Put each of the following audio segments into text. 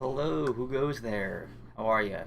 Hello, who goes there? How are you?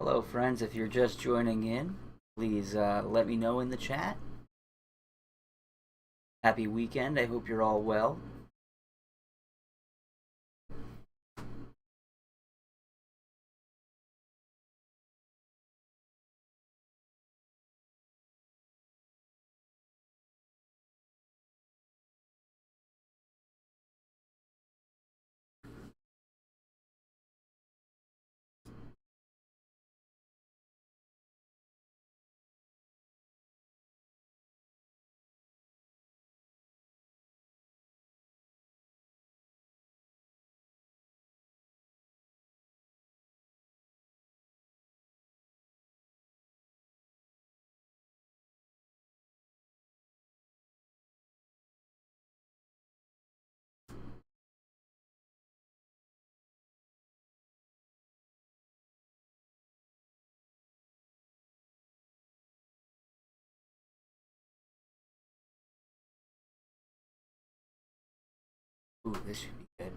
Hello, friends. If you're just joining in, please let me know in the chat. Happy weekend. I hope you're all well. Ooh, this should be good.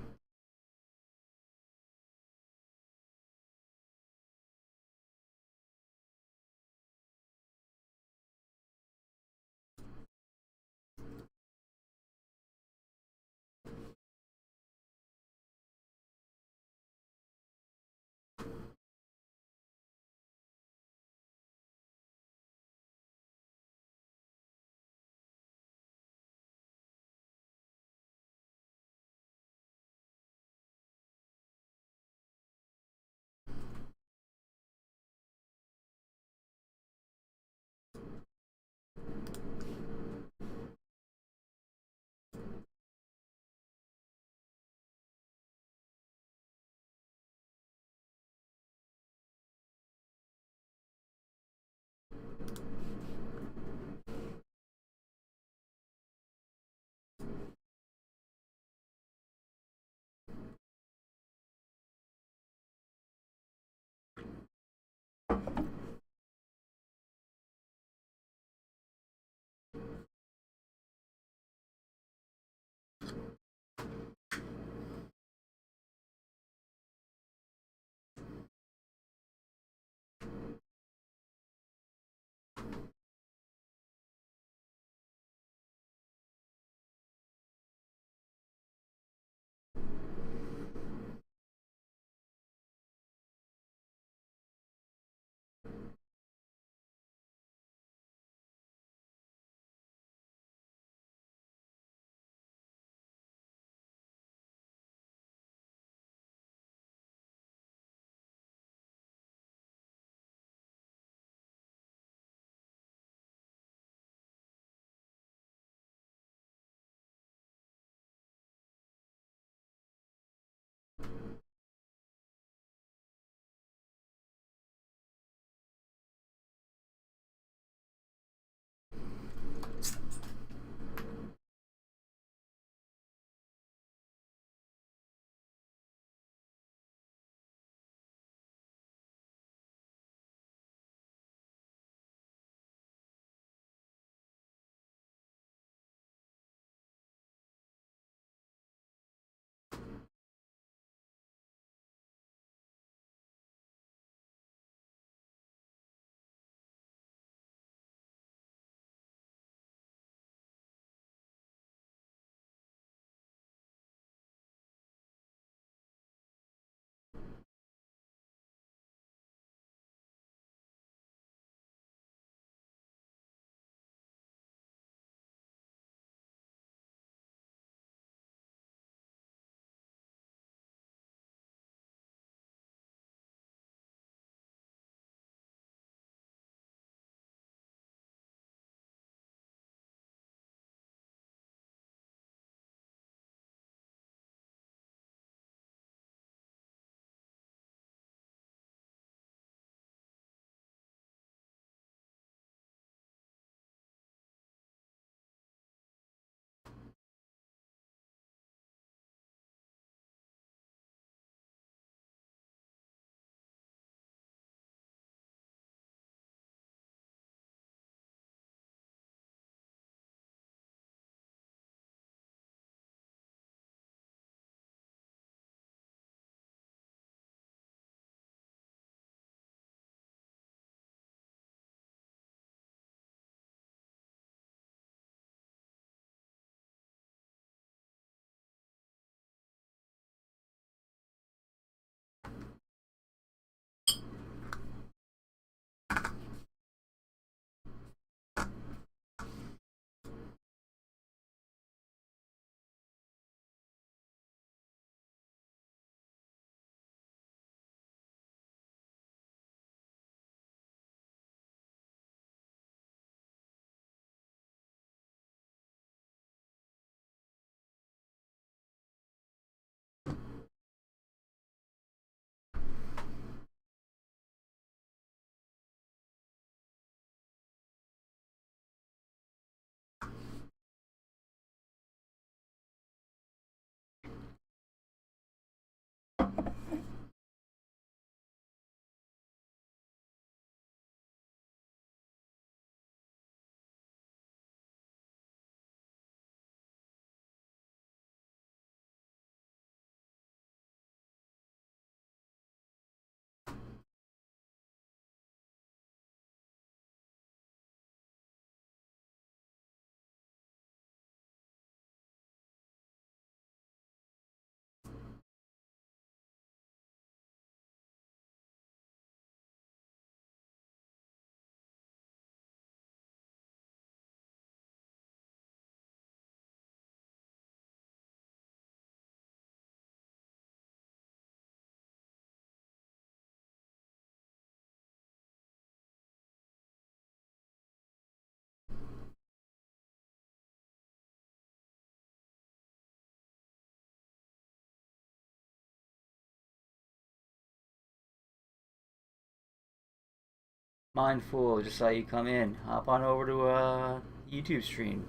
Mindful, just saw you come in. Hop on over to a YouTube stream.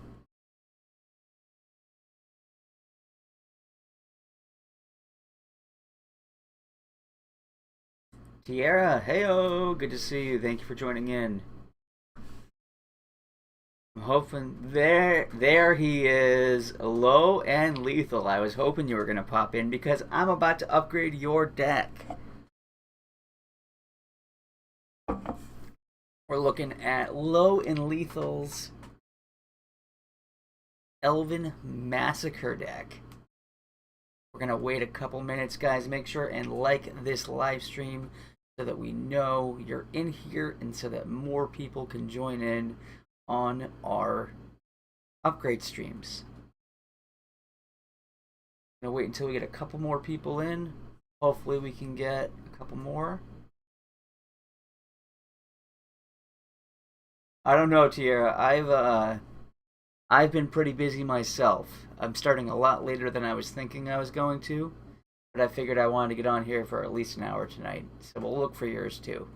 Tierra, heyo, good to see you. Thank you for joining in. I'm hoping there he is, low and lethal. I was hoping you were gonna pop in because I'm about to upgrade your deck. We're looking at low and lethal's Elven Massacre deck. We're gonna wait a couple minutes, guys. Make sure and like this live stream so that we know you're in here and so that more people can join in on our upgrade streams. I'm gonna wait until we get a couple more people in. Hopefully we can get a couple more. I don't know, Tierra. I've been pretty busy myself. I'm starting a lot later than I was thinking I was going to, but I figured I wanted to get on here for at least an hour tonight, so we'll look for yours too.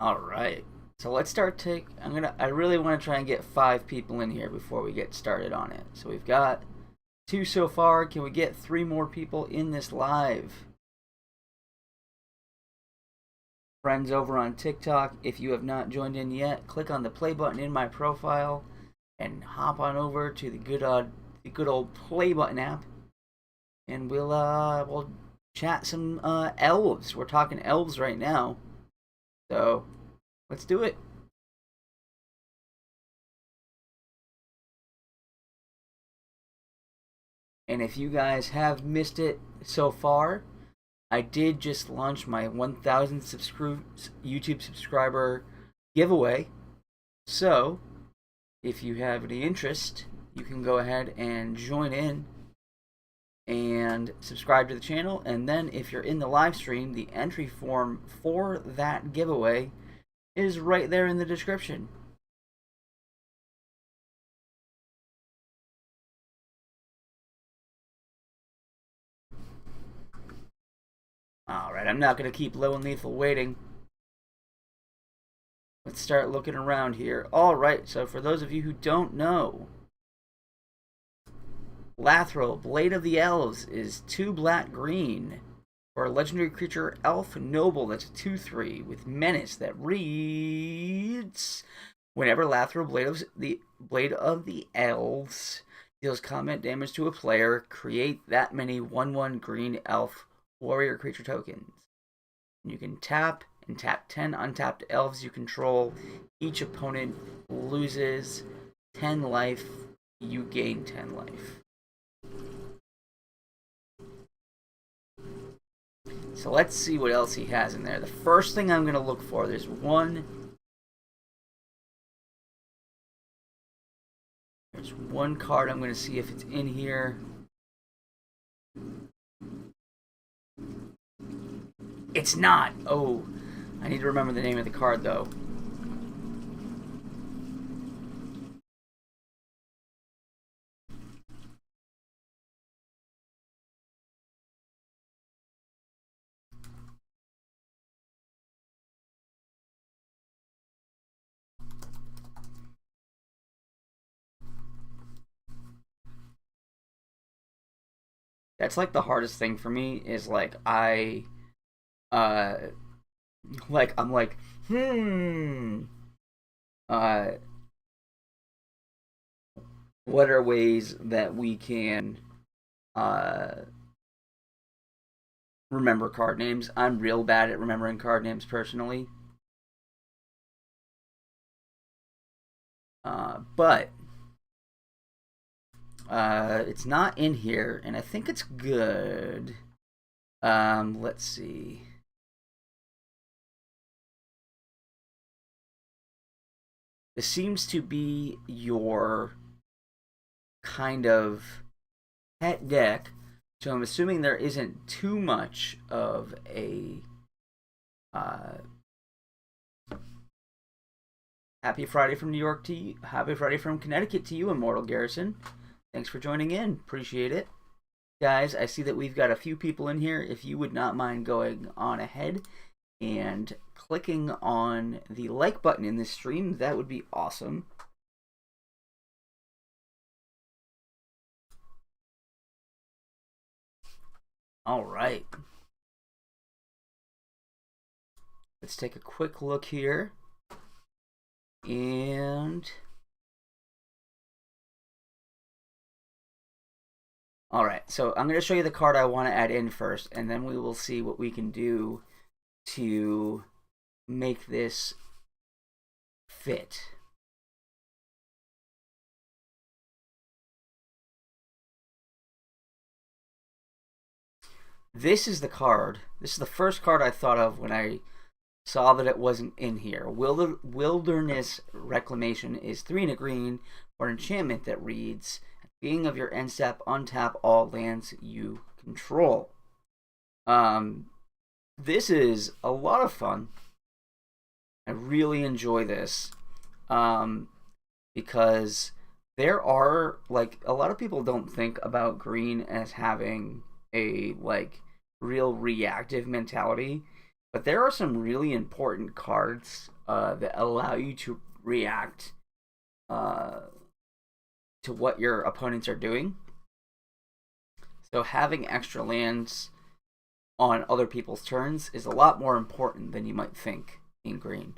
All right. So let's start I really want to try and get 5 people in here before we get started on it. So we've got 2 so far. Can we get 3 more people in this live? Friends over on TikTok, if you have not joined in yet, click on the play button in my profile and hop on over to the good old play button app, and we'll chat some elves. We're talking elves right now, so let's do it. And if you guys have missed it so far, I did just launch my 1,000 YouTube subscriber giveaway. So, if you have any interest, you can go ahead and join in and subscribe to the channel. And then if you're in the live stream, the entry form for that giveaway is right there in the description. Alright, I'm not going to keep low and lethal waiting. Let's start looking around here. Alright, so for those of you who don't know, Lathril, Blade of the Elves, is 2 black-green for a legendary creature, Elf Noble. That's a 2/3 with Menace that reads: whenever Lathril, Blade of the Elves, deals combat damage to a player, create that many 1/1 green elf warrior creature tokens. You can tap and tap 10 untapped elves you control. Each opponent loses 10 life. You gain 10 life. So let's see what else he has in there. The first thing I'm going to look for, there's one card I'm going to see if it's in here. It's not. Oh, I need to remember the name of the card though. That's like the hardest thing for me is like I'm like what are ways that we can remember card names? I'm real bad at remembering card names personally. But it's not in here, and I think it's good. Let's see. This seems to be your kind of pet deck, so I'm assuming there isn't too much of a Uh, Happy Friday from New York to you. Happy Friday from Connecticut to you, Immortal Garrison. Thanks for joining in. Appreciate it. Guys, I see that we've got a few people in here. If you would not mind going on ahead and clicking on the like button in this stream, that would be awesome. All right. Let's take a quick look here. And all right, so I'm going to show you the card I want to add in first, and then we will see what we can do to make this fit. This is the card. This is the first card I thought of when I saw that it wasn't in here. Wilderness Reclamation is 3 and a green for an enchantment that reads, at the beginning of your end step, untap all lands you control. This is a lot of fun. I really enjoy this because there are, like, a lot of people don't think about green as having a, like, real reactive mentality, but there are some really important cards that allow you to react to what your opponents are doing. So having extra lands on other people's turns is a lot more important than you might think in green.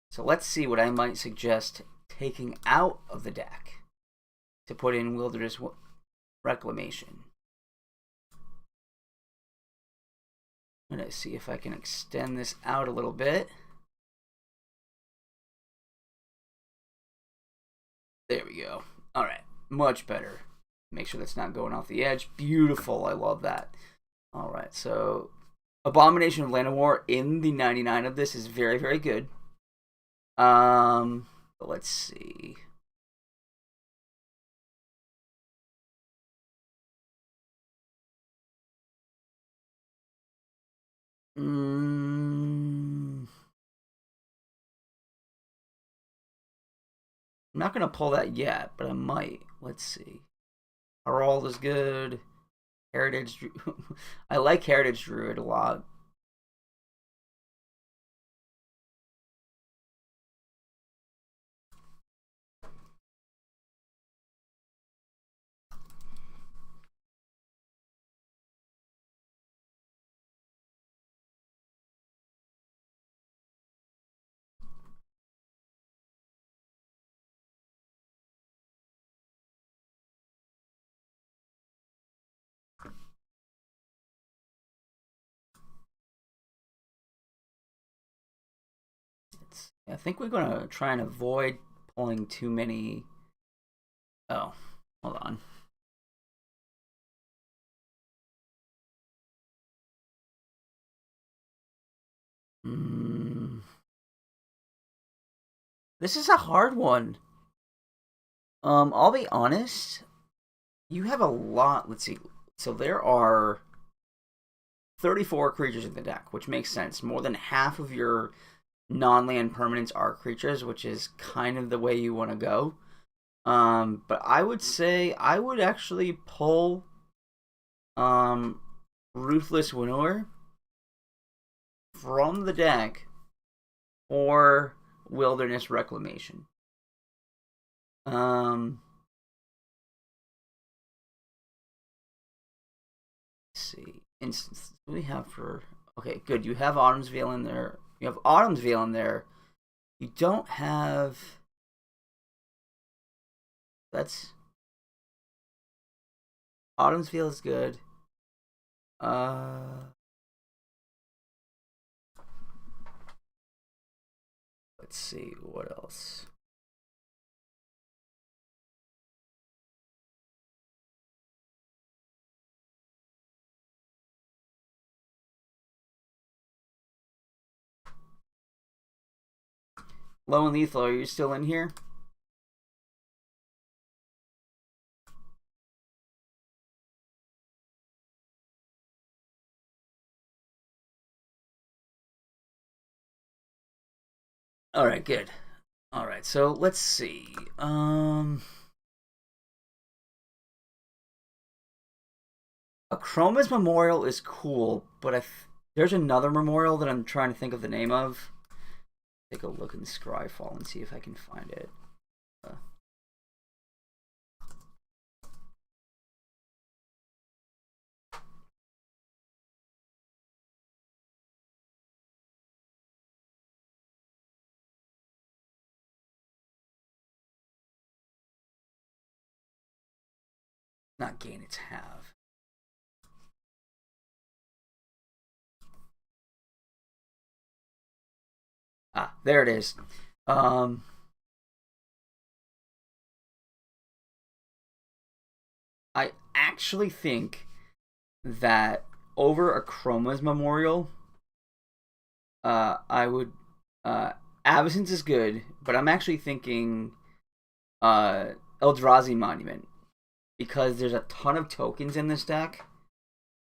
So let's see what I might suggest taking out of the deck to put in Wilderness Reclamation. I'm going to see if I can extend this out a little bit. There we go. All right, much better. Make sure that's not going off the edge. Beautiful, I love that. All right, so Abomination of Llanowar in the 99 of this is very, very good. Let's see. I'm not going to pull that yet, but I might. Let's see. Harald is good. Heritage I like Heritage Druid a lot. I think we're going to try and avoid pulling too many. Oh, hold on. This is a hard one. I'll be honest. You have a lot. Let's see. So there are 34 creatures in the deck, which makes sense. More than half of your non-land permanents are creatures, which is kind of the way you want to go. But I would say I would actually pull Ruthless Winnower from the deck or Wilderness Reclamation. Let's see. Instance we have for, okay, good. You have Autumn's Veil in there. You have Autumn's Veil in there. You don't have. That's. Autumn's Veil is good. Let's see what else. Low and Lethal, are you still in here? All right, good. All right, so let's see. Akroma's memorial is cool, but there's another memorial that I'm trying to think of the name of. Take a look in Scryfall and see if I can find it. Not gain, it's have. Ah, there it is. I actually think that over Akroma's memorial, I would. Avacyn's is good, but I'm actually thinking Eldrazi Monument because there's a ton of tokens in this deck,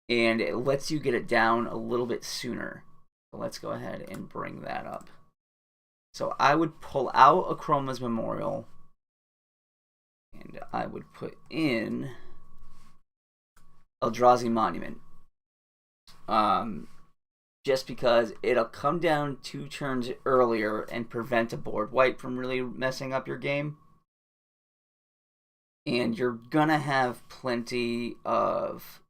and it lets you get it down a little bit sooner. So let's go ahead and bring that up. So I would pull out Akroma's memorial, and I would put in Eldrazi Monument. Just because it'll come down 2 turns earlier and prevent a board wipe from really messing up your game. And you're gonna have plenty of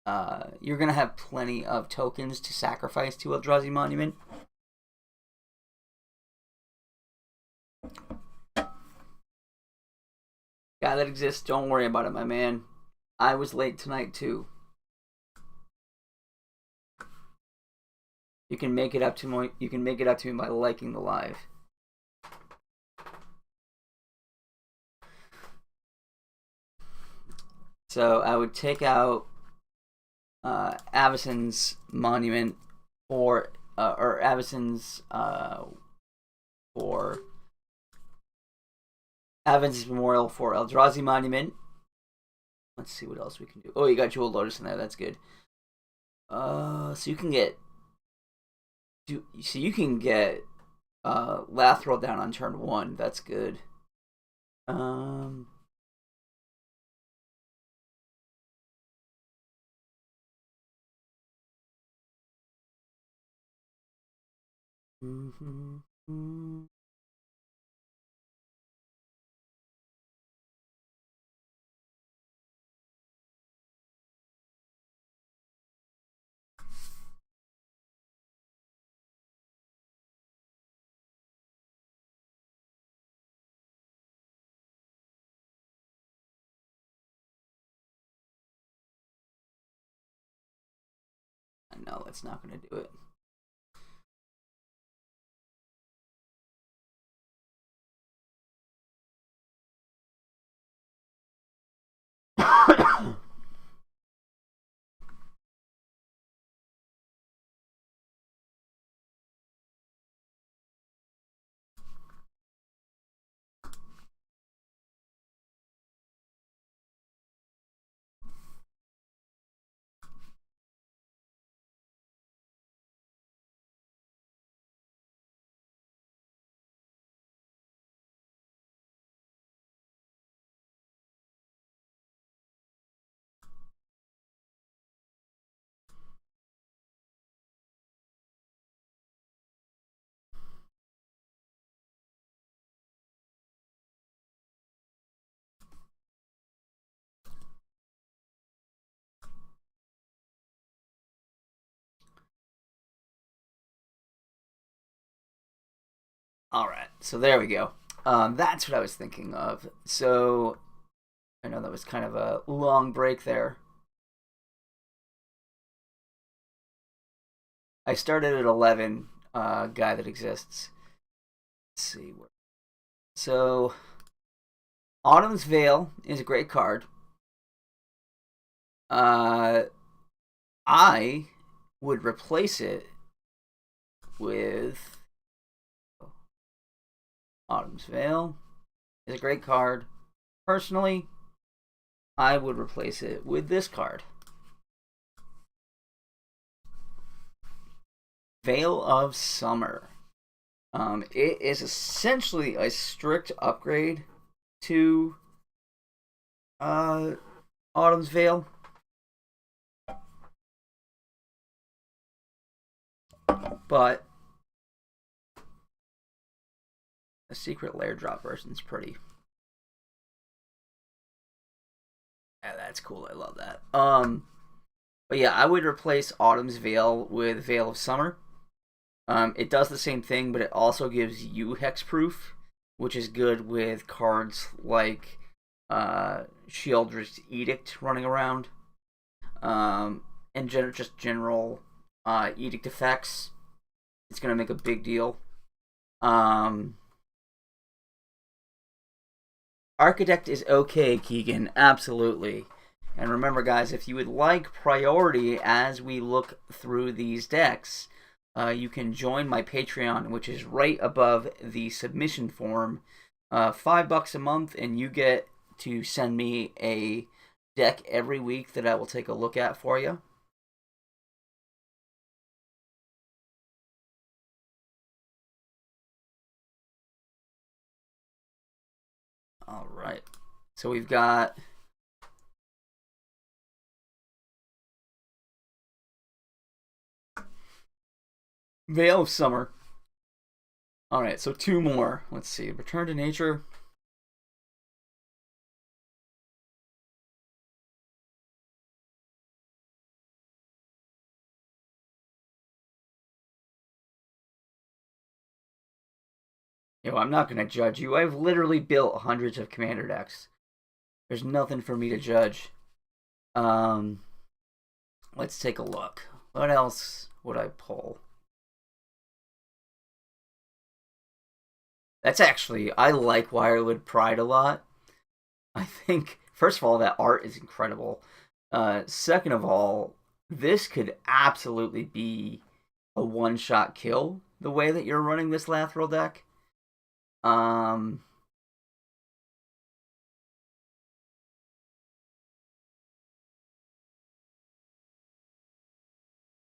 tokens to sacrifice to Eldrazi Monument. Guy that exists, don't worry about it, my man. I was late tonight too. You can make it up to me by liking the live. So I would take out Avacyn's Monument or Avacyn's for Avacyn's Memorial for Eldrazi Monument. Let's see what else we can do. Oh, you got Jewel Lotus in there. That's good. So you can get Lathril down on turn 1. That's good. No, that's not going to do it. All right, so there we go. That's what I was thinking of. So I know that was kind of a long break there. I started at 11. Guy that exists. Let's see. So Autumn's Veil is a great card. I would replace it with Autumn's Veil is a great card. Personally, I would replace it with this card. Veil of Summer. It is essentially a strict upgrade to Autumn's Veil. But a secret lair drop version is pretty. Yeah, that's cool. I love that. But yeah, I would replace Autumn's Veil with Veil of Summer. It does the same thing, but it also gives you hexproof, which is good with cards like Sheoldred's Edict running around, and just general Edict effects. It's gonna make a big deal. Architect is okay, Keegan, absolutely. And remember, guys, if you would like priority as we look through these decks, you can join my Patreon, which is right above the submission form. $5 a month, and you get to send me a deck every week that I will take a look at for you. All right. So we've got Veil of Summer. All right, so two more. Let's see. Return to Nature. Yo, I'm not gonna judge you. I've literally built hundreds of commander decks. There's nothing for me to judge. Let's take a look. What else would I pull? That's actually, I like Wirewood Pride a lot. I think, first of all, that art is incredible. Second of all, this could absolutely be a one-shot kill the way that you're running this Lathril deck.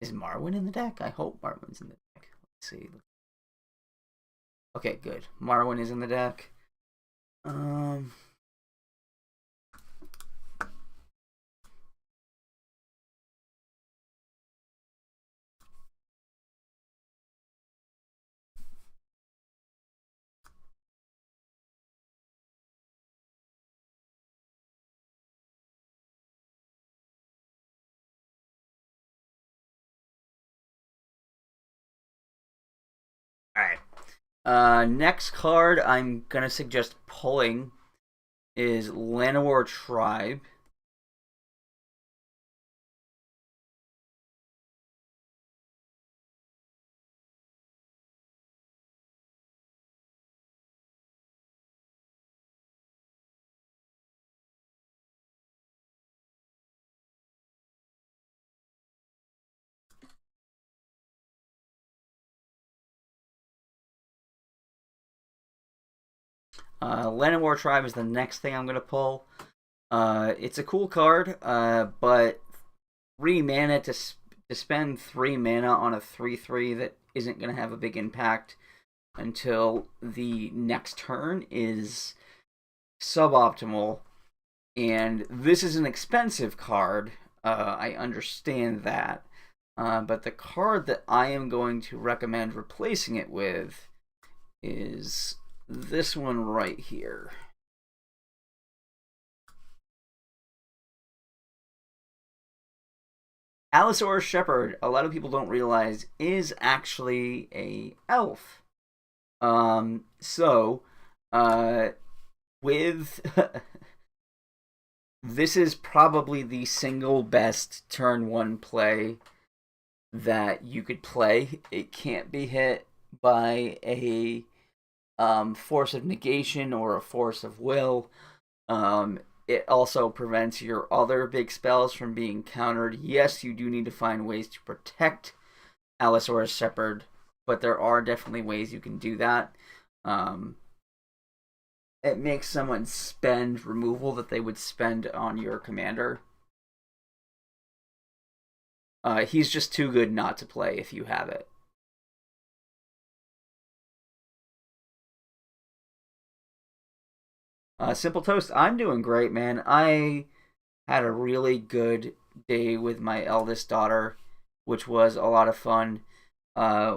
Is Marwyn in the deck? I hope Marwyn's in the deck. Let's see. Okay, good. Marwyn is in the deck. Alright. Next card I'm gonna suggest pulling is Llanowar Tribe. Llanowar Tribe is the next thing I'm gonna pull. It's a cool card, but 3 mana to spend 3 mana on a 3/3 that isn't gonna have a big impact until the next turn is suboptimal. And this is an expensive card. I understand that. But the card that I am going to recommend replacing it with is this one right here. Allosaurus Shepherd, a lot of people don't realize, is actually a elf. So, with this is probably the single best turn 1 play that you could play. It can't be hit by a force of negation or a force of will. It also prevents your other big spells from being countered. Yes, you do need to find ways to protect Allosaurus Shepherd, but there are definitely ways you can do that. It makes someone spend removal that they would spend on your commander. He's just too good not to play if you have it. Simple Toast, I'm doing great, man. I had a really good day with my eldest daughter, which was a lot of fun.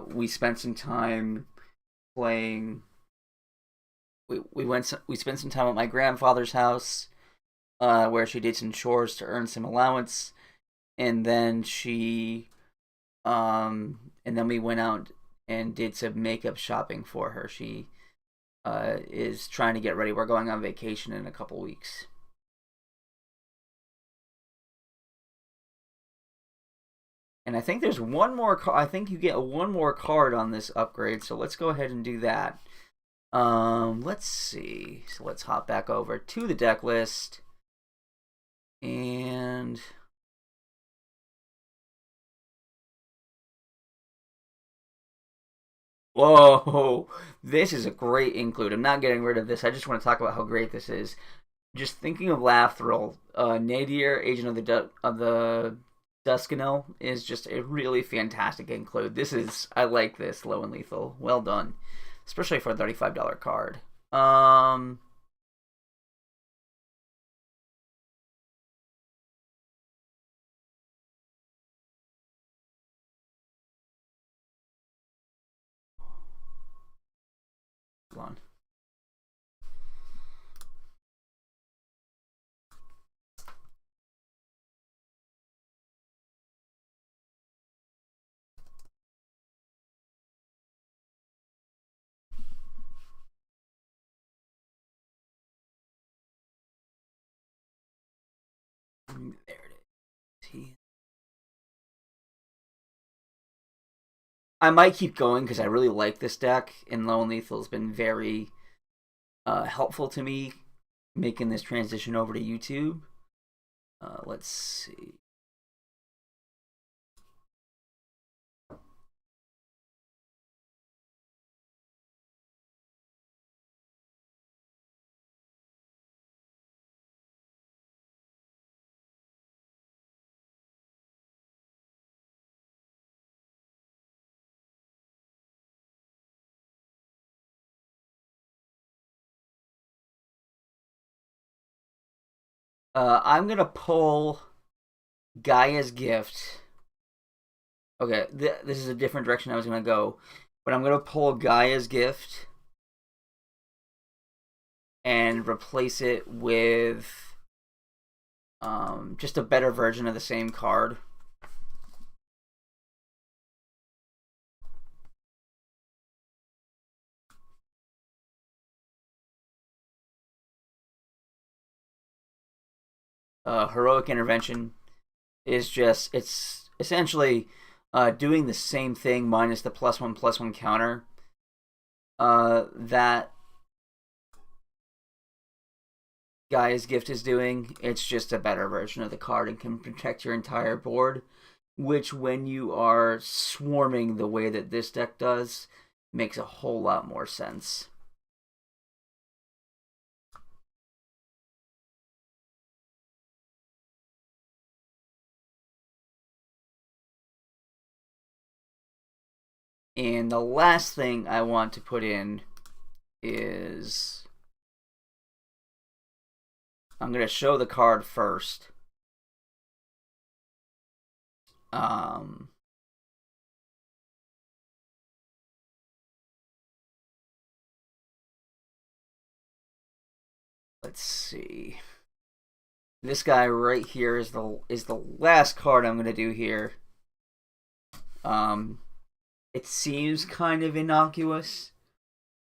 We spent some time playing. We spent some time at my grandfather's house, where she did some chores to earn some allowance, and then and then we went out and did some makeup shopping for her. She is trying to get ready. We're going on vacation in a couple weeks. And I think there's one more. I think you get one more card on this upgrade. So let's go ahead and do that. Let's see. So let's hop back over to the deck list, and whoa, this is a great include. I'm not getting rid of this. I just want to talk about how great this is. Just thinking of Lathril, Nadir, Agent of the Duskanel is just a really fantastic include. I like this low and lethal. Well done, especially for a $35 card. Hold on. There it is. I might keep going because I really like this deck, and Low and Lethal has been very helpful to me making this transition over to YouTube. Let's see. I'm gonna pull Gaia's Gift. Okay, this is a different direction I was gonna go, but I'm gonna pull Gaia's Gift and replace it with just a better version of the same card. Heroic Intervention is just, it's essentially doing the same thing minus the +1/+1 counter that Gaia's Gift is doing. It's just a better version of the card and can protect your entire board, which when you are swarming the way that this deck does, makes a whole lot more sense. And the last thing I want to put in is I'm going to show the card first. Um, let's see. This guy right here is the last card I'm going to do here. It seems kind of innocuous,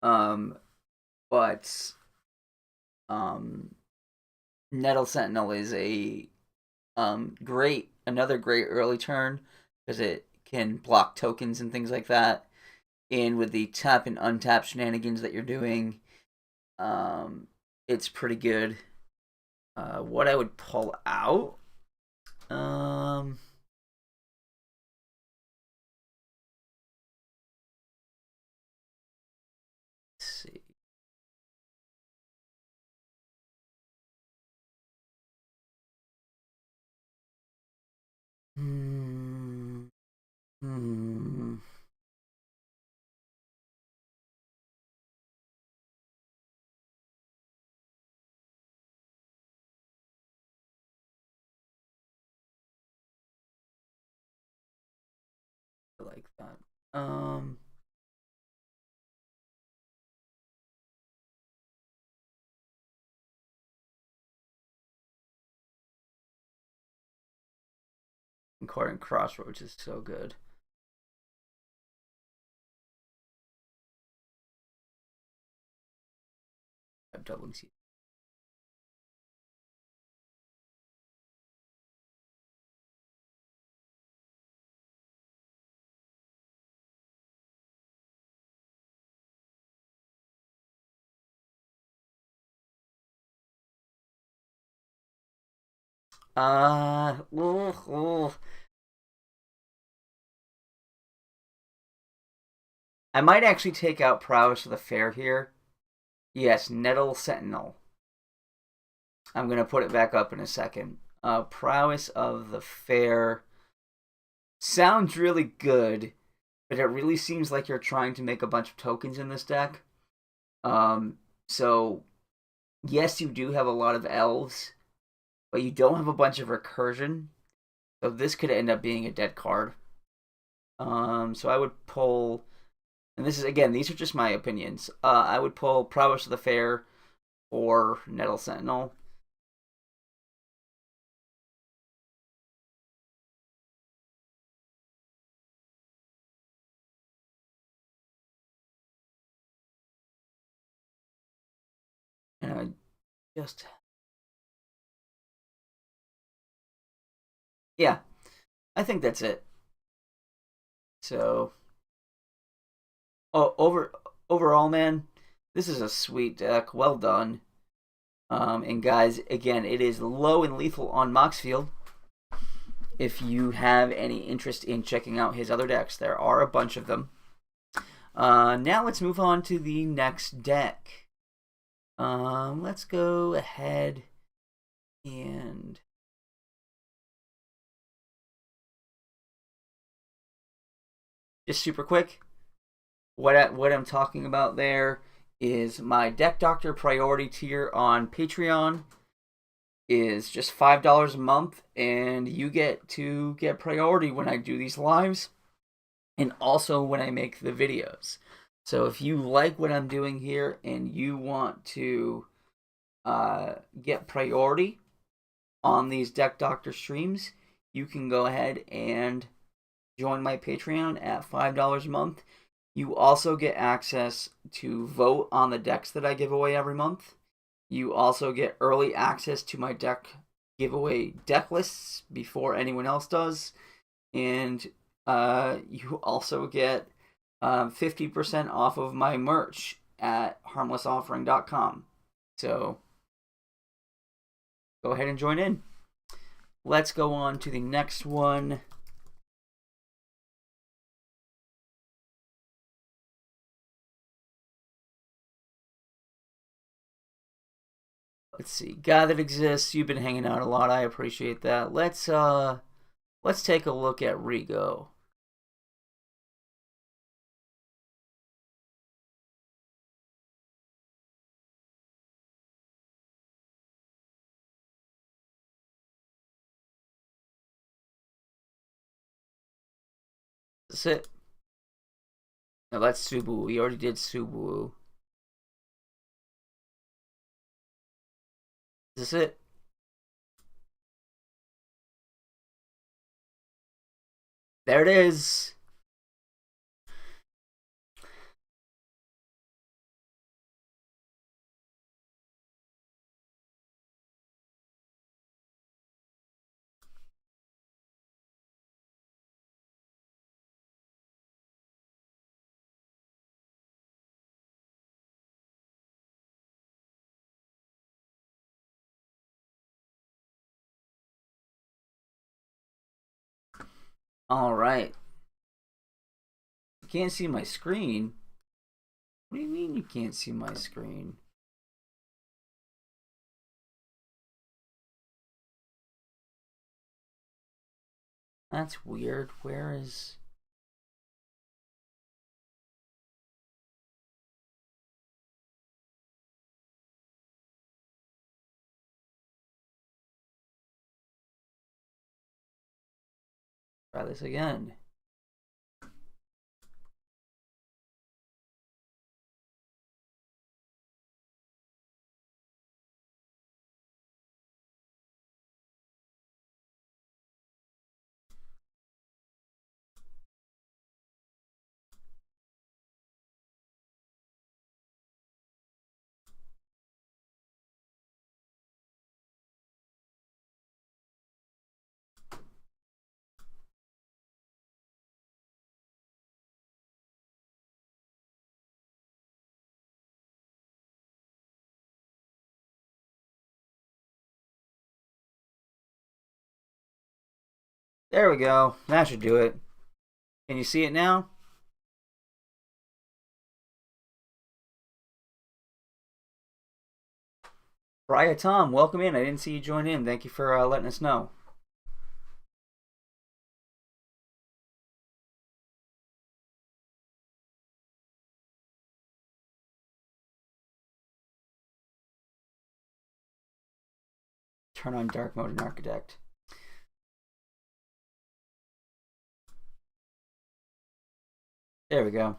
but Nettle Sentinel is a another great early turn because it can block tokens and things like that. And with the tap and untap shenanigans that you're doing, it's pretty good. What I would pull out, let's see. Hmm. Hmm. Um, Concordant Crossroads is so good. I'm doubling C. Ooh. I might actually take out Prowess of the Fair here. Yes, Nettle Sentinel. I'm gonna put it back up in a second. Prowess of the Fair sounds really good, but it really seems like you're trying to make a bunch of tokens in this deck. So yes, you do have a lot of elves, but you don't have a bunch of recursion. So this could end up being a dead card. So I would pull, and this is again, these are just my opinions. I would pull Prowess of the Fair or Nettle Sentinel. And I just, yeah, I think that's it. So, overall, man, this is a sweet deck. Well done. And guys, again, it is low and lethal on Moxfield. If you have any interest in checking out his other decks, there are a bunch of them. Now let's move on to the next deck. Let's go ahead and just super quick. What I'm talking about there is my Deck Doctor priority tier on Patreon is just $5 a month, and you get to get priority when I do these lives and also when I make the videos. So if you like what I'm doing here and you want to get priority on these Deck Doctor streams, you can go ahead and join my Patreon at $5 a month. You also get access to vote on the decks that I give away every month. You also get early access to my deck giveaway deck lists before anyone else does. And you also get 50% off of my merch at harmlessoffering.com. So go ahead and join in. Let's go on to the next one. Let's see. God that exists. You've been hanging out a lot. I appreciate that. Let's take a look at Rigo. That's it. No, that's Subaru. We already did Subaru. Is this it? There it is. All right. You can't see my screen. What do you mean you can't see my screen? That's weird. Where is... Try this again. There we go. That should do it. Can you see it now? Brian Tom, welcome in. I didn't see you join in. Thank you for letting us know. Turn on dark mode in Architect. There we go.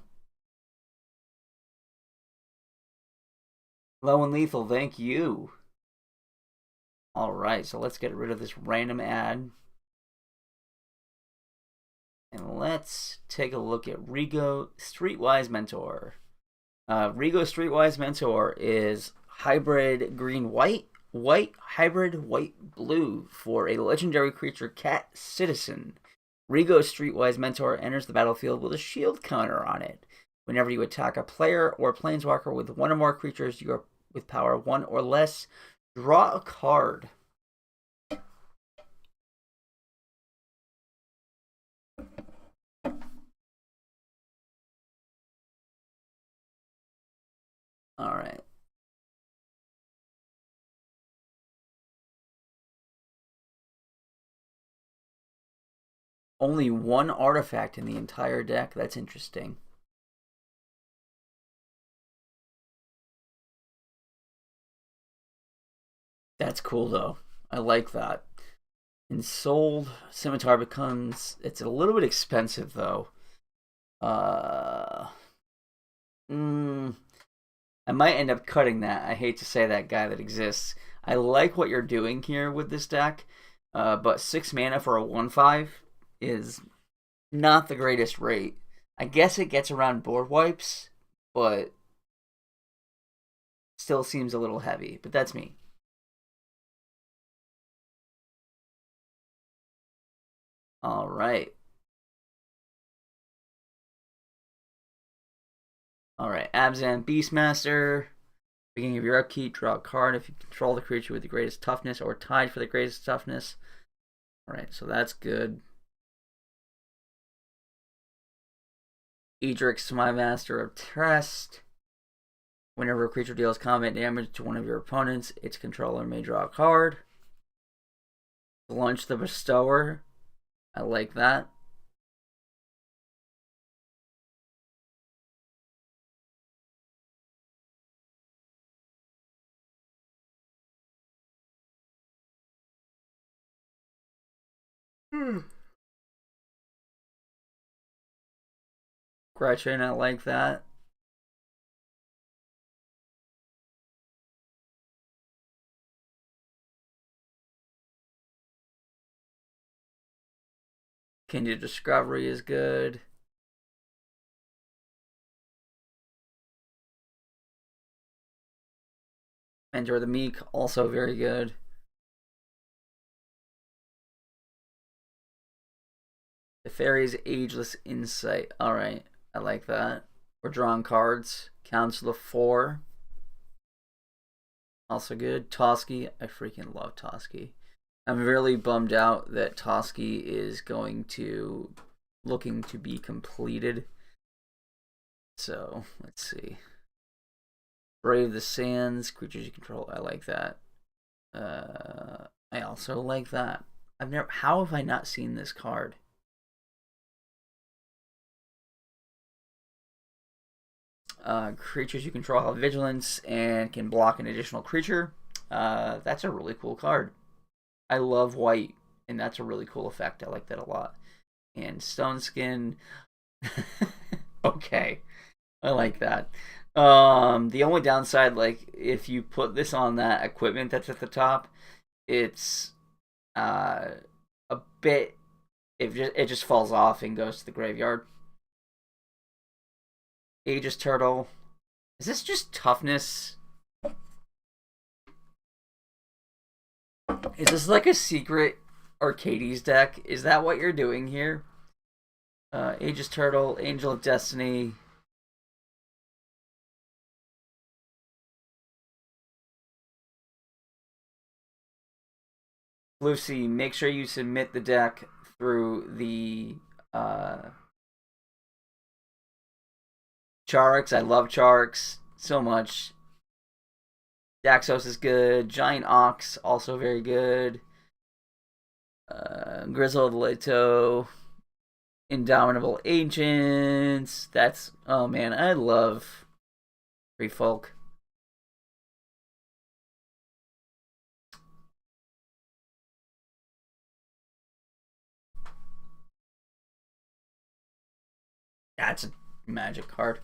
Low and Lethal, thank you. Alright, so let's get rid of this random ad. And let's take a look at Rigo Streetwise Mentor. Rigo Streetwise Mentor is hybrid green-white, white, hybrid white-blue for a legendary creature, Cat Citizen. Rigo Streetwise Mentor enters the battlefield with a shield counter on it. Whenever you attack a player or planeswalker with one or more creatures you are with power 1 or less, draw a card. Alright. Only one artifact in the entire deck. That's interesting. That's cool, though. I like that. Ensouled Scimitar becomes... It's a little bit expensive, though. I might end up cutting that. I hate to say that, guy that exists. I like what you're doing here with this deck, but 6 mana for a 1/5 is not the greatest rate. I guess it gets around board wipes, but still seems a little heavy. But that's me. All right. Alright, Abzan Beastmaster. Beginning of your upkeep, draw a card if you control the creature with the greatest toughness or tied for the greatest toughness. Alright, so that's good. Edric, my Master of Trust. Whenever a creature deals combat damage to one of your opponents, its controller may draw a card. Launch the Bestower. I like that. Gretchen, I like that. Kindred Discovery is good. Mentor the Meek, also very good. The Fairy's Ageless Insight. Alright, I like that. We're drawing cards. Council of 4. Also good. Toski. I freaking love Toski. I'm really bummed out that Toski is looking to be completed. So, let's see. Brave the Sands. Creatures you control. I like that. I also like that. How have I not seen this card? Creatures you control have vigilance and can block an additional creature. That's a really cool card. I love white, and that's a really cool effect. I like that a lot. And Stone Skin. Okay, I like that. The only downside, like, if you put this on that equipment that's at the top, it's a bit. It just falls off and goes to the graveyard. Aegis Turtle. Is this just toughness? Is this like a secret Arcades deck? Is that what you're doing here? Aegis Turtle, Angel of Destiny. Lucy, make sure you submit the deck through the Charix. I love Charix so much. Daxos is good. Giant Ox, also very good. Grizzled Leto. Indomitable Agents. That's, oh man, I love Free Folk. That's a magic card.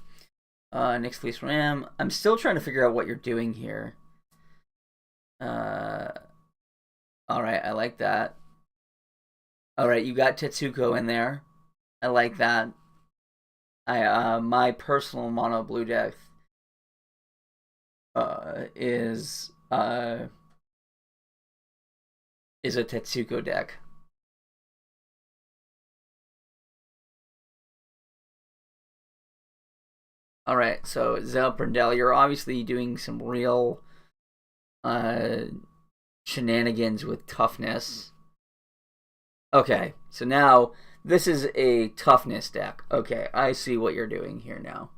Nyx Fleece Ram. I'm still trying to figure out what you're doing here. Alright, I like that. Alright, you got Tetsuko in there. I like that. My personal mono blue deck is a Tetsuko deck. Alright, so Zel Brindell, you're obviously doing some real shenanigans with toughness. Okay, so now this is a toughness deck. Okay, I see what you're doing here now.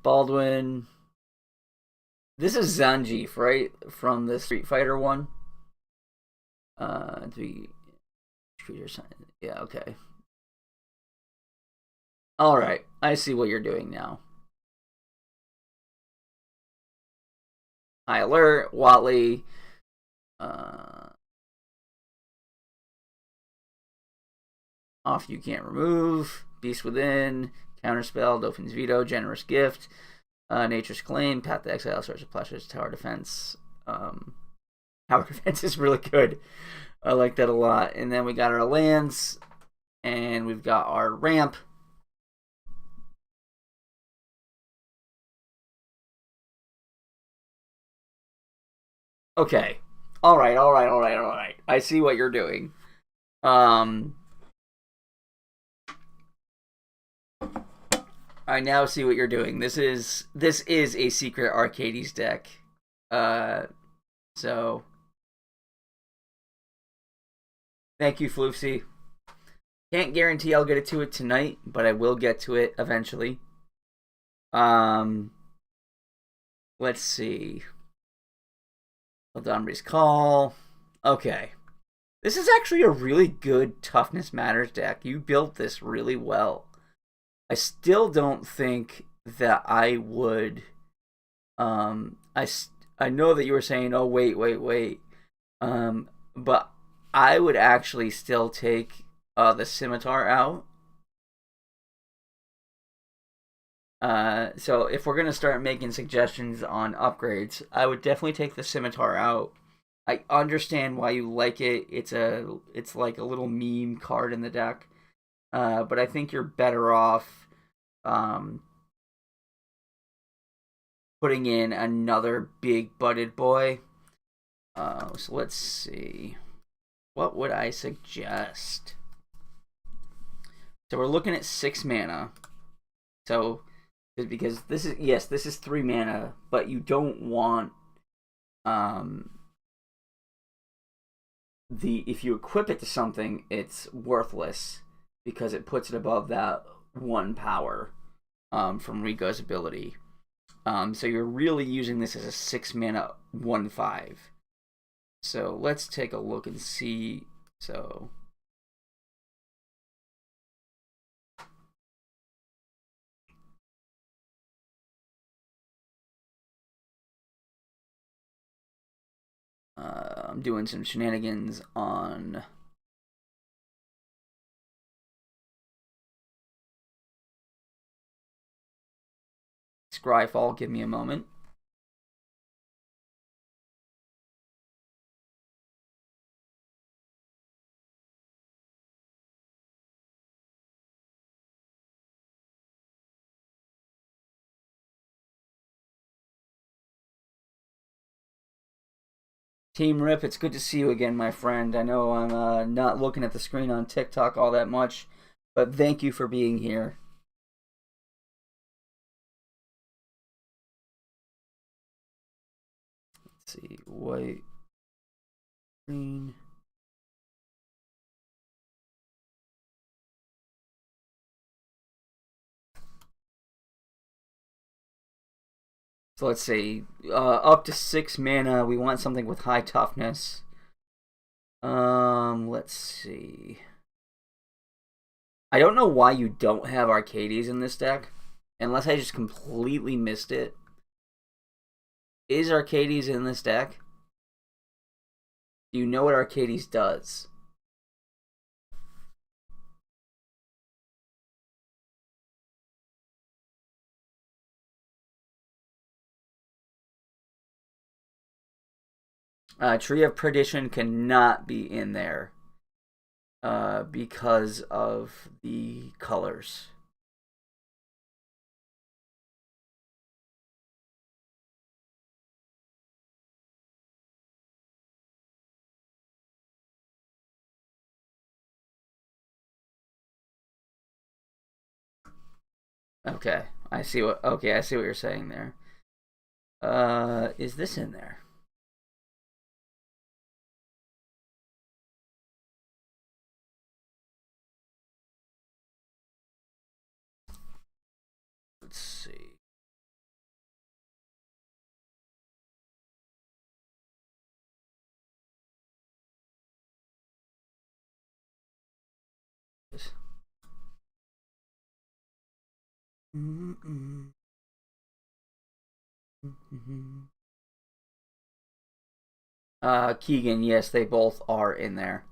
Baldwin. This is Zangief, right? From the Street Fighter one. Yeah, okay. Alright, I see what you're doing now. High Alert, Watley. Off you can't remove. Beast Within. Counterspell. Dauphin's Veto. Generous Gift. Nature's Claim. Path to Exile. Search of Pleasures. Tower Defense. Tower Defense is really good. I like that a lot. And then we got our lands. And we've got our ramp. Okay. Alright. I see what you're doing. I now see what you're doing. This is a secret Arcades deck. So thank you, Floofsy. Can't guarantee I'll get to it tonight, but I will get to it eventually. Let's see. Eldamri's Call. Okay. This is actually a really good Toughness Matters deck. You built this really well. I still don't think that I would. I know that you were saying, oh wait. But I would actually still take the Scimitar out. So if we're gonna start making suggestions on upgrades, I would definitely take the Scimitar out. I understand why you like it. It's like a little meme card in the deck. But I think you're better off putting in another big butted boy. So let's see. What would I suggest? So we're looking at 6 mana. So because this is 3 mana, but you don't want if you equip it to something, it's worthless because it puts it above that 1 power from Rigo's ability. So you're really using this as a 6 mana 1/5. So let's take a look and see. So I'm doing some shenanigans on Scryfall. Give me a moment. Team Rip, it's good to see you again, my friend. I know I'm not looking at the screen on TikTok all that much, but thank you for being here. Let's see, white, green. So let's see. Up to 6 mana. We want something with high toughness. Let's see. I don't know why you don't have Arcades in this deck, unless I just completely missed it. Is Arcades in this deck? Do you know what Arcades does? Tree of Perdition cannot be in there because of the colors. Okay, I see what. Okay, I see what you're saying there. Is this in there? Let's see. Keegan, yes, they both are in there.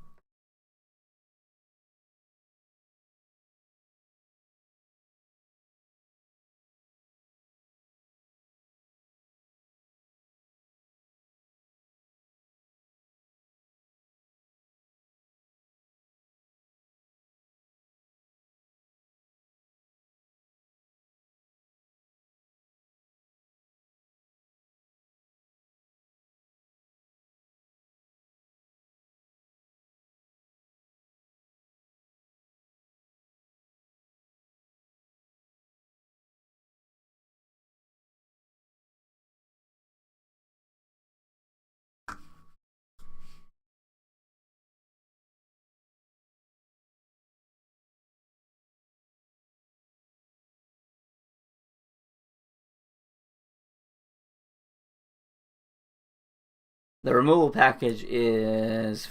The removal package is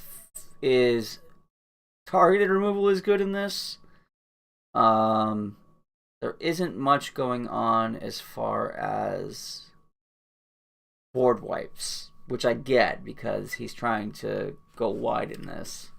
targeted removal is good in this. There isn't much going on as far as board wipes, which I get because he's trying to go wide in this.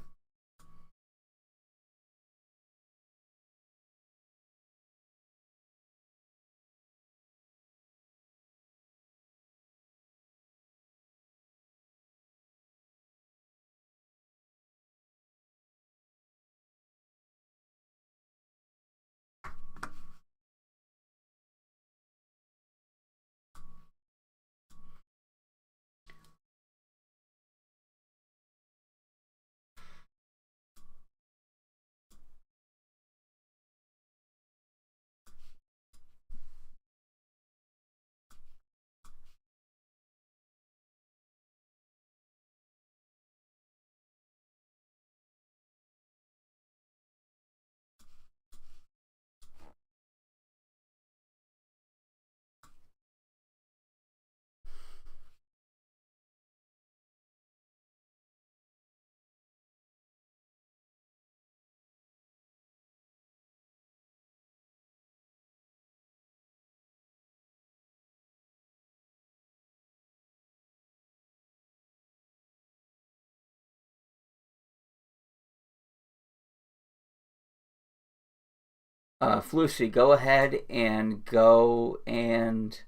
Flusy, go ahead and go and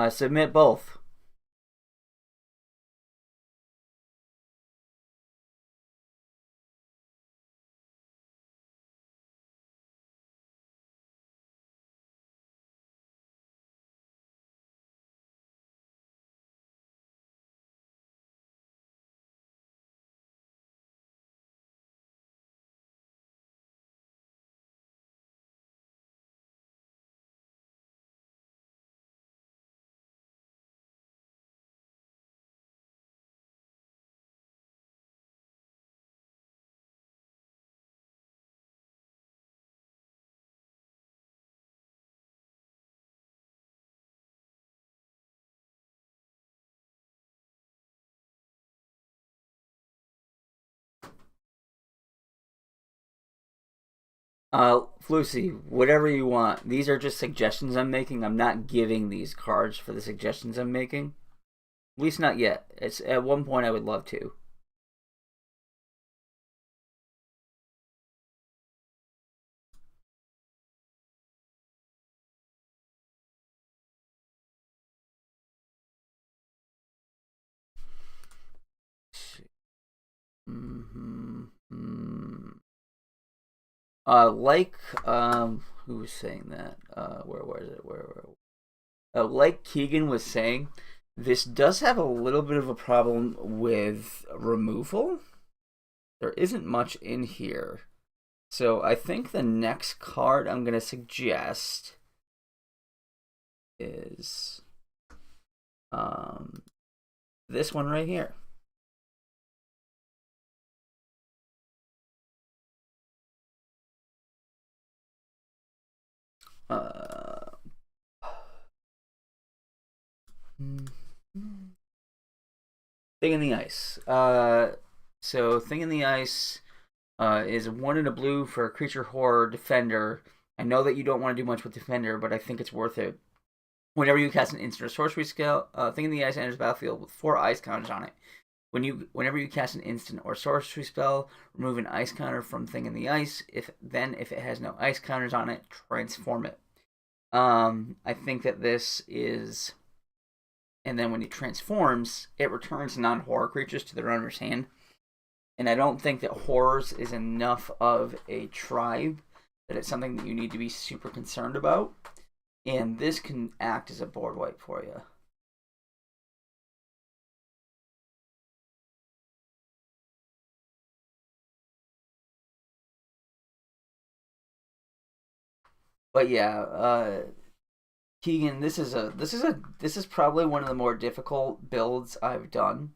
submit both. Lucy, whatever you want. These are just suggestions I'm making. I'm not giving these cards for the suggestions I'm making. At least not yet. It's at one point I would love to. Mm-hmm. Like who was saying that? Where was it? Like Keegan was saying, this does have a little bit of a problem with removal. There isn't much in here. So I think the next card I'm going to suggest is this one right here. Thing in the Ice. So Thing in the Ice is 1 in a blue for a creature horror defender. I know that you don't want to do much with defender, but I think it's worth it. Whenever you cast an instant or sorcery spell, Thing in the Ice enters the battlefield with 4 ice counters on it. Whenever you cast an instant or sorcery spell, remove an ice counter from Thing in the Ice. If it has no ice counters on it, transform it. I think that this is, and then when it transforms, it returns non-horror creatures to their owner's hand. And I don't think that horrors is enough of a tribe that it's something that you need to be super concerned about. And this can act as a board wipe for you. But yeah, Keegan, this is probably one of the more difficult builds I've done.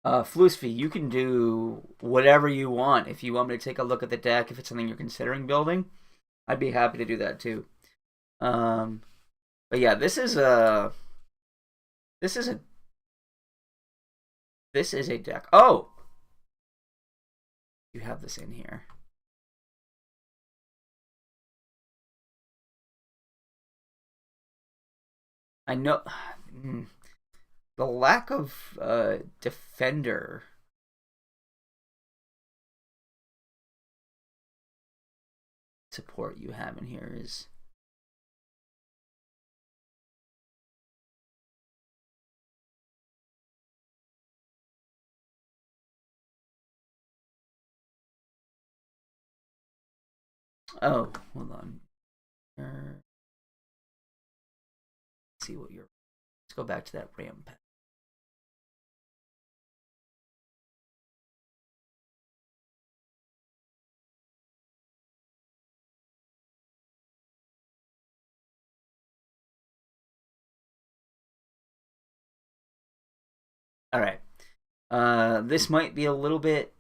Floosfy, you can do whatever you want. If you want me to take a look at the deck, if it's something you're considering building, I'd be happy to do that too. Um, but yeah, this is a deck. Oh, you have this in here. I know the lack of defender support you have in here is. Oh, hold on. Let's see what you're. Let's go back to that RAM pack. All right. This might be a little bit.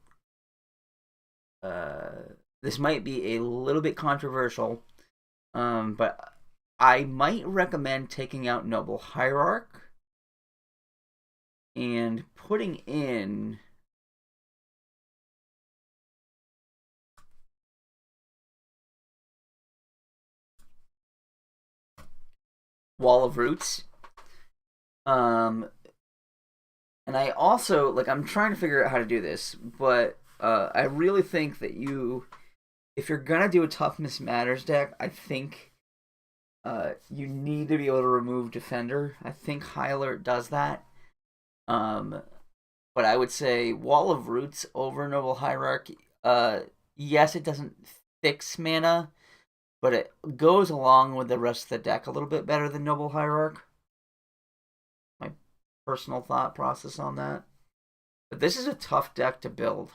This might be a little bit controversial, but I might recommend taking out Noble Hierarch and putting in Wall of Roots. And I also I'm trying to figure out how to do this, but I really think that if you're gonna do a Toughness Matters deck, I think you need to be able to remove Defender. I think High Alert does that. But I would say Wall of Roots over Noble Hierarchy. Yes, it doesn't fix mana, but it goes along with the rest of the deck a little bit better than Noble Hierarch. My personal thought process on that. But this is a tough deck to build.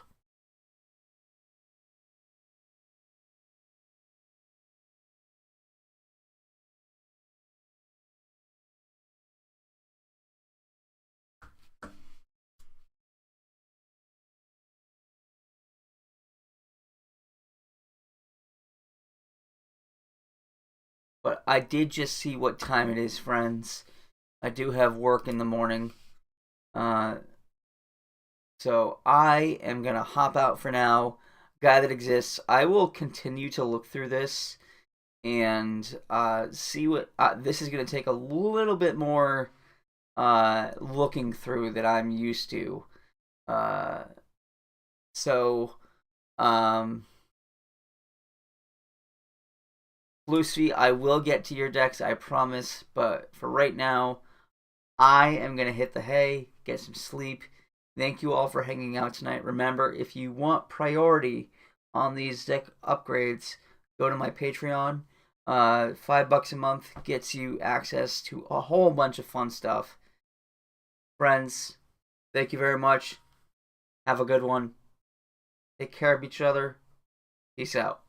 But I did just see what time it is, friends. I do have work in the morning. Uh, so I am going to hop out for now. Guy that exists. I will continue to look through this and see what. This is going to take a little bit more looking through that I'm used to. Uh, so, Lucy, I will get to your decks, I promise. But for right now, I am going to hit the hay, get some sleep. Thank you all for hanging out tonight. Remember, if you want priority on these deck upgrades, go to my Patreon. $5 a month gets you access to a whole bunch of fun stuff. Friends, thank you very much. Have a good one. Take care of each other. Peace out.